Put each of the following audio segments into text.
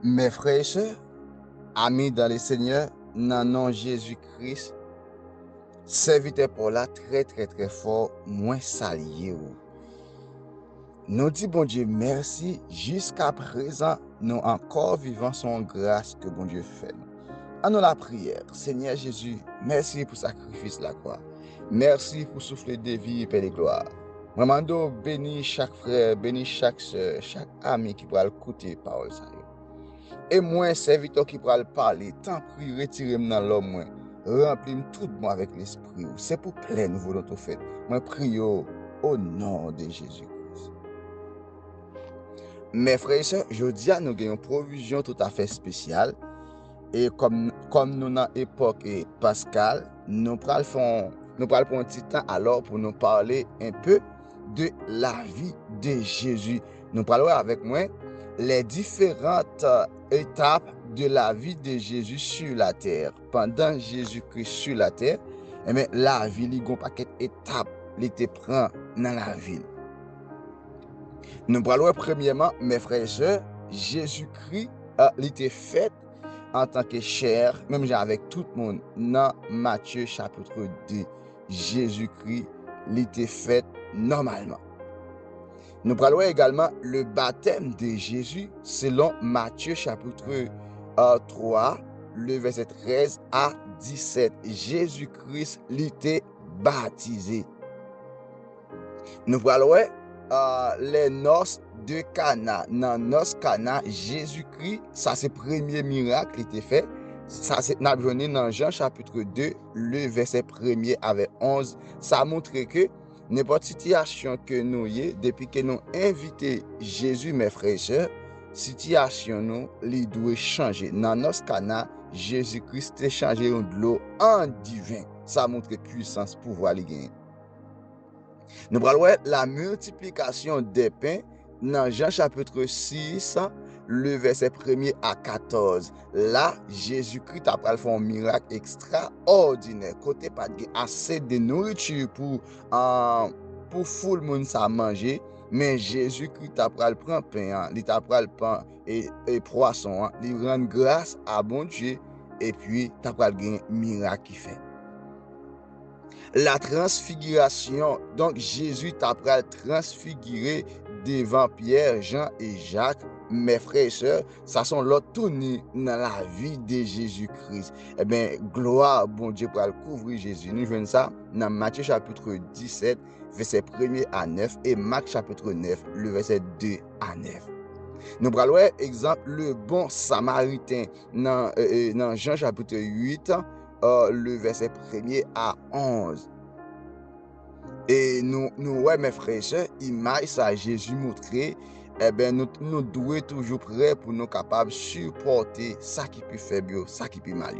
Mes frères et sœurs, amis dans le Seigneur, dans le nom de Jésus-Christ, serviteur pour la très fort, moins salier. Nous disons, bon Dieu, merci. Jusqu'à présent, nous encore vivons son grâce que bon Dieu fait. En nous la prière, Seigneur Jésus, merci pour le sacrifice de la croix. Merci pour souffler de vie et paix de gloire. Vraiment, bénis chaque frère, bénis chaque soeur, chaque ami qui pourra écouter parole. Et moi, serviteur qui pourra parler, tant pis, retirez-moi dans l'homme, remplis-moi tout moi avec l'esprit. C'est pour pleine volonté fait. Moi, prie au nom de Jésus-Christ. Mes frères et sœurs, je dis à nous avons une provision tout à fait spéciale. Et comme nous dans l'époque Pascal, nous prenons un petit temps alors pour nous parler un peu de la vie de Jésus. Nous parlons avec moi les différentes étapes de la vie de Jésus sur la terre. Pendant Jésus-Christ sur la terre, la vie, il y a un paquet d'étapes qui te prend dans la vie. Nous parlons premièrement, mes frères et sœurs, Jésus-Christ il était fait en tant que chair, même avec tout le monde, dans Matthieu chapitre 2, Jésus-Christ était fait normalement. Nous parlons également le baptême de Jésus selon Matthieu chapitre 3, le verset 13 à 17. Jésus-Christ était baptisé. Nous parlons les noces de Cana. Dans les noces Cana, Jésus-Christ, ça c'est le premier miracle qui était fait. Ça c'est dans Jean chapitre 2, le verset 1er avec 11. Ça montre que n'importe situation que nous y depuis que nous invitons Jésus, mes frères et sœurs, situation nous, les doit changer. Dans nos Cana, Jésus-Christ a changé de l'eau en divin. Ça montre puissance, pouvoir les gagner. Nous parlons la multiplication des pains dans Jean chapitre 6, le verset 1er à 14. Là, Jésus-Christ a fait un miracle extraordinaire. Côté pas assez de nourriture pour foule monde ça manger, mais Jésus-Christ a pris le pain, il a pris le pain et poisson, il rend grâce à bon Dieu et puis il a pris un miracle qui fait. La transfiguration, donc Jésus t'a transfiguré devant Pierre, Jean et Jacques, mes frères et sœurs, ça sont l'autre tourné dans la vie de Jésus-Christ. Eh bien, gloire, bon Dieu, pour couvrir Jésus. Nous voyons ça dans Matthieu chapitre 17, verset 1er à 9 et Marc chapitre 9, le verset 2 à 9. Nous prenons exemple le bon samaritain dans Jean chapitre 8, le verset 1er à 11. Et nous mes frères et sœurs, image ça Jésus montré, eh bien, nous devons toujours prêts pour nous capables de supporter ça qui peut faible, ça qui peut mal.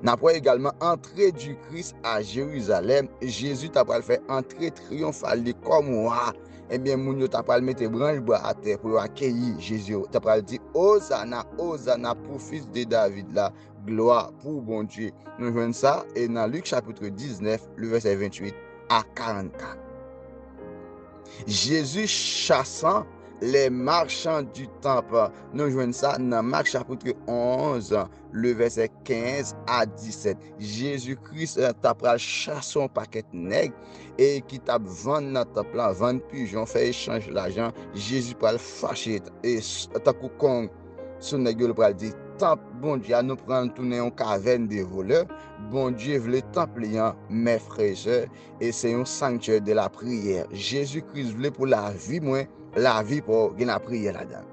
Nous avons également entrée du Christ à Jérusalem. Jésus t'a pas fait entrer triomphale comme moi. Eh bien, nous t'a pas mettre branche bois à terre pour accueillir Jésus. T'a pas dit Hosanna, Hosanna pour fils de David là, gloire pour bon Dieu. Nous voyons ça et dans Luc chapitre 19, le verset 28 à 44. Jésus chassant les marchands du temple. Nous jouons ça dans Marc chapitre 11, le verset 15 à 17. Jésus-Christ t'a pris chasser un paquet de nègres et qui t'a vendu dans le temple, vendre pigeon, fait échange l'argent. Jésus peut le fâcher et t'as coup son nègre pour dire temple, bon Dieu, à nous prendre tourner en caverne des voleurs. Bon Dieu, le temple, mes frères et sœurs, et c'est un sanctuaire de la prière. Jésus-Christ voulait pour la vie, moi, la vie pour la prière là-dedans.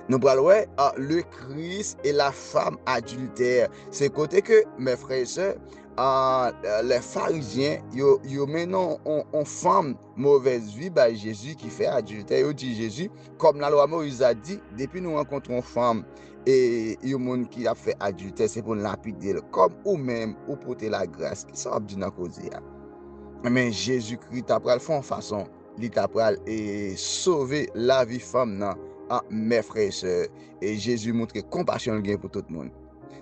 Nous parlons le Christ et la femme adultère. C'est côté que, mes frères et sœurs, les pharisiens, ils mènent une femme mauvaise vie, bah, Jésus qui fait adultère. Ils disent Jésus, comme la loi Moïse a dit, depuis nous rencontrons une femme et il y a un monde qui a fait adultère, c'est pour lapider, comme ou même, ou porter la grâce. Qui ça dit dans cause? Mais Jésus-Christ a pris de façon, il a pris et sauver la vie femme, non? Mes frères et sœurs, et Jésus montre compassion pour tout le monde.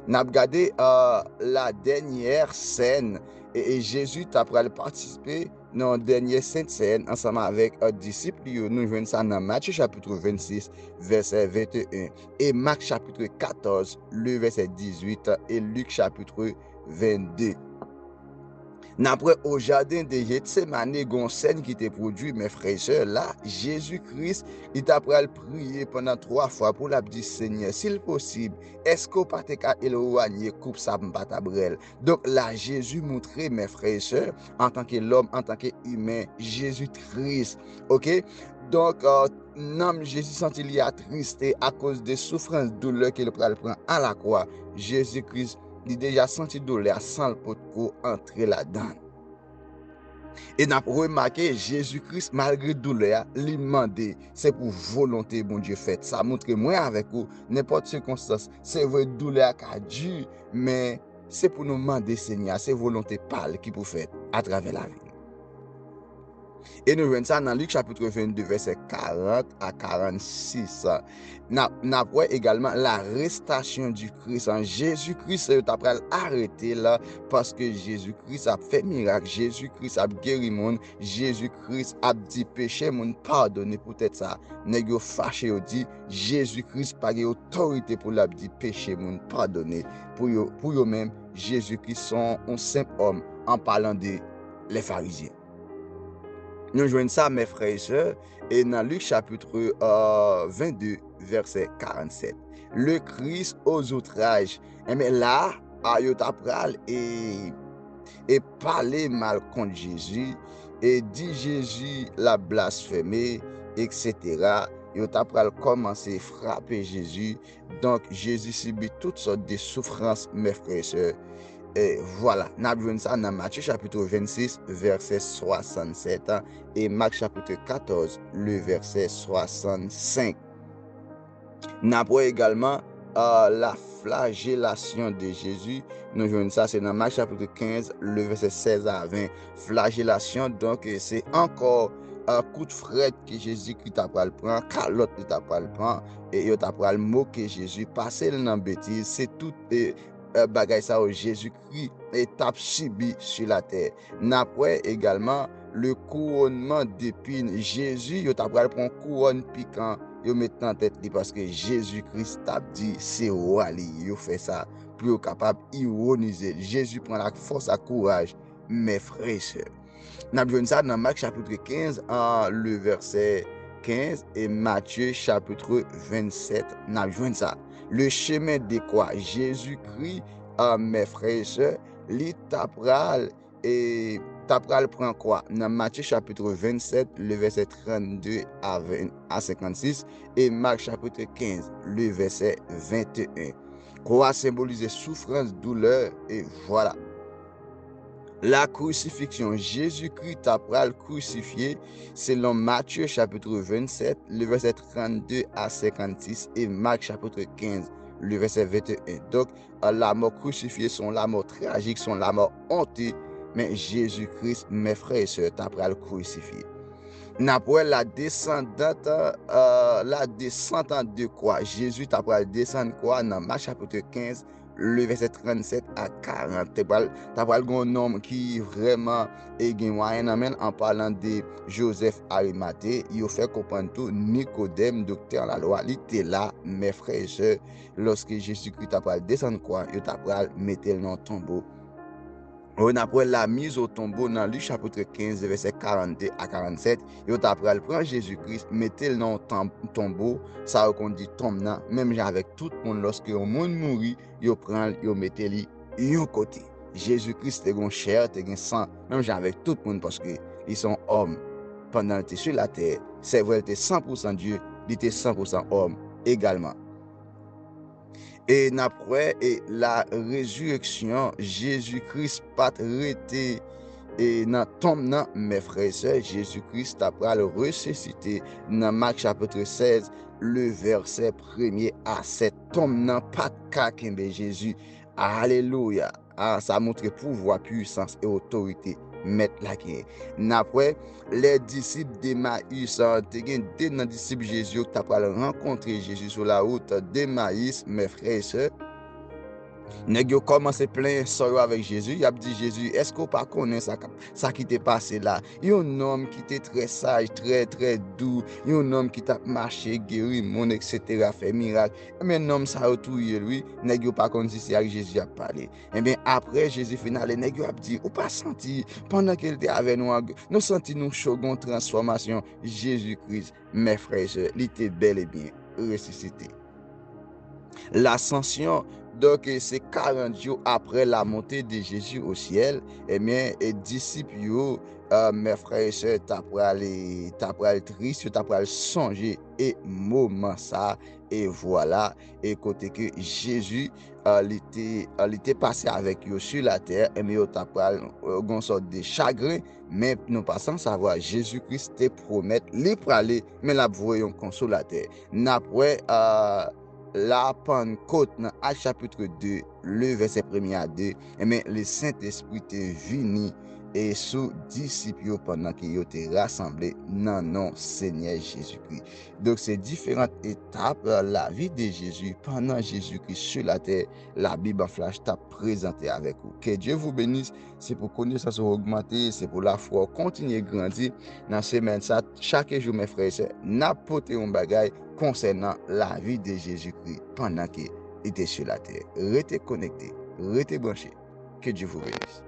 Nous avons regardé la dernière scène et Jésus t'a participer dans dernière sainte scène ensemble avec un disciple, nous joignons ça dans Matthieu chapitre 26, verset 21, et Marc chapitre 14, le verset 18, et Luc chapitre 22. Après, au jardin de Gethsemane, gon scène qui était produit, mes frères et sœurs, là, Jésus-Christ, il t'a prié pendant 3 fois pour la dire Seigneur, s'il possible, est-ce qu'on peut éloigner coupe ça m'patabrel. Donc là, Jésus montrait, mes frères et sœurs, en tant que l'homme, en tant qu'humain, Jésus-Christ, ok? Donc, non, Jésus sentit il a attristé à cause des souffrances, douleurs qu'il prend à la croix. Jésus-Christ, il déjà senti douleur sans le pot entrer là-dedans. Et n'a remarqué Jésus-Christ malgré douleur, lui demandé, c'est pour volonté bon Dieu faite. Ça montre moi avec vous n'importe circonstance, c'est vrai douleur qui a dû, mais c'est pour nous demander Seigneur, c'est volonté pâle qui pour faire à travers la vie. Et nous voyons ça dans Luc chapitre 22, verset 40 à 46. Nous voyons également l'arrestation du Christ. Jésus-Christ est après arrêté là parce que Jésus-Christ a fait miracle. Jésus-Christ a guéri le monde. Jésus-Christ a dit péché, mon pardonné. Peut-être ça. N'est-ce pas fâché ou dit Jésus-Christ n'a pas autorité pour la dire péché, mon pardonné. Pour eux-mêmes, Jésus-Christ sont un simple homme en parlant de les pharisiens. Nous joignons ça, mes frères et sœurs, et dans Luc chapitre 22, verset 47. Le Christ aux outrages. Mais là, il a et parler mal contre Jésus, et dit Jésus l'a blasphémé, etc. Il a commencé à frapper Jésus. Donc, Jésus subit toutes sortes de souffrances, mes frères et sœurs. Et voilà, nous avons ça dans Matthieu chapitre 26, verset 67 et Marc chapitre 14, le verset 65. Nous avons également la flagellation de Jésus. Nous avons ça, c'est dans Marc chapitre 15, le verset 16 à 20. Flagellation, donc c'est encore un coup de fret que Jésus-Christ t'a pris le prend, calotte qui t'a pris le prend, et il t'a pris le mot que Jésus passé dans bêtise, c'est tout bagay ça au Jésus-Christ est subi sur la terre. N'après également le couronnement d'épines. Jésus, il t'a pris un couronne piquant, il met en tête parce que Jésus-Christ t'a dit c'est roi il fait ça pour capable ironiser. Jésus prend la force à courage, mes frères et sœurs. Nous avons ça dans Marc chapitre 15, le verset 15 et Matthieu chapitre 27. Nous avons ça. Le chemin de quoi Jésus-Christ, mes frères et sœurs, l'itapral et t'apral prend quoi dans Matthieu chapitre 27, le verset 32 à 56 et Marc chapitre 15, le verset 21. Quoi symboliser souffrance, douleur et voilà. La crucifixion, Jésus-Christ après le crucifié, selon Matthieu chapitre 27, le verset 32 à 56 et Marc chapitre 15, le verset 21. Donc, la mort crucifiée, sont la mort tragique, sont la mort honteux, mais Jésus-Christ, mes frères et sœurs, après le crucifié. Après la descendante de quoi? Jésus après descendre quoi? Dans Marc chapitre 15, le verset 37 à 40. T'as pas un homme qui vraiment est moyen en parlant de Joseph Arimathée. Il a fait comprendre tout. Nicodème, docteur la loi, il était là, mes frères et sœurs, lorsque Jésus-Christ a descendre quoi? Il a mettre le nom tombeau. On après la mise au tombeau dans Luc chapitre 15, verset 42 à 47. Et après, prend Jésus-Christ, mettez le nom tombeau, ça qu'on dit tombe, même avec tout le monde, lorsque le monde mourit, il prend, il mettez lui un côté. Jésus-Christ est chair, est sang, même avec tout le monde, parce qu'ils sont hommes. Pendant qu'il était sur la terre, c'est vrai, il était 100% Dieu, il était 100% homme également. Et après la résurrection, Jésus-Christ pas arrêté et dans tombe, mes frères et sœurs, Jésus-Christ après le ressuscité dans Marc chapitre 16, le verset 1er à 7. Tombe pas de Jésus. Alléluia. Ça montre pouvoir, puissance et autorité. Mettre la guerre. Après, les disciples d'Emmaüs, des disciples Jésus qui ont rencontré Jésus sur la route d'Emmaüs, mes frères et sœurs. Nèg yo commencé plein soyo avec Jésus. Il a dit Jésus, est-ce qu'on pas connaît ça qui t'est passé là? Un homme qui était très sage, très très doux, un homme qui t'a marché, guéri monde etc. fait miracle. Mais un homme ça retouillé lui, nèg yo pas connait si c'est avec Jésus a parlé. Et bien après Jésus final, nèg yo a dit, ou pas senti pendant qu'il était avec nous senti nous second transformation Jésus-Christ, mes frères et sœurs, il était bel et bien ressuscité. L'ascension, donc c'est 40 jours après la montée de Jésus au ciel, et bien, les disciples, mes frères et sœurs, t'as pral triste, t'as pral songer, et moment ça, et voilà, et côté que Jésus, il était passé avec eux sur la terre, et bien, t'as pral, une sorte de chagrin, mais nous passons savoir, Jésus-Christ te promet, les praler, mais la voyons consolateur. N'après, la Pentecôte dans Actes chapitre 2, le verset 1 à 2, et bien, le Saint-Esprit est venu et sous disciples pendant qu'ils étaient rassemblés dans le nom Seigneur Jésus-Christ. Donc, c'est différentes étapes de la vie de Jésus pendant Jésus-Christ sur la terre. La Bible en flash t'a présenté avec vous. Que Dieu vous bénisse. C'est pour connaissance augmenter, c'est pour la foi continuer à grandir. Dans ce semaine, ça, chaque jour, mes frères et sœurs, n'apporte un bagage concernant la vie de Jésus-Christ pendant qu'il était sur la terre. Restez connectés, restez branchés. Que Dieu vous bénisse.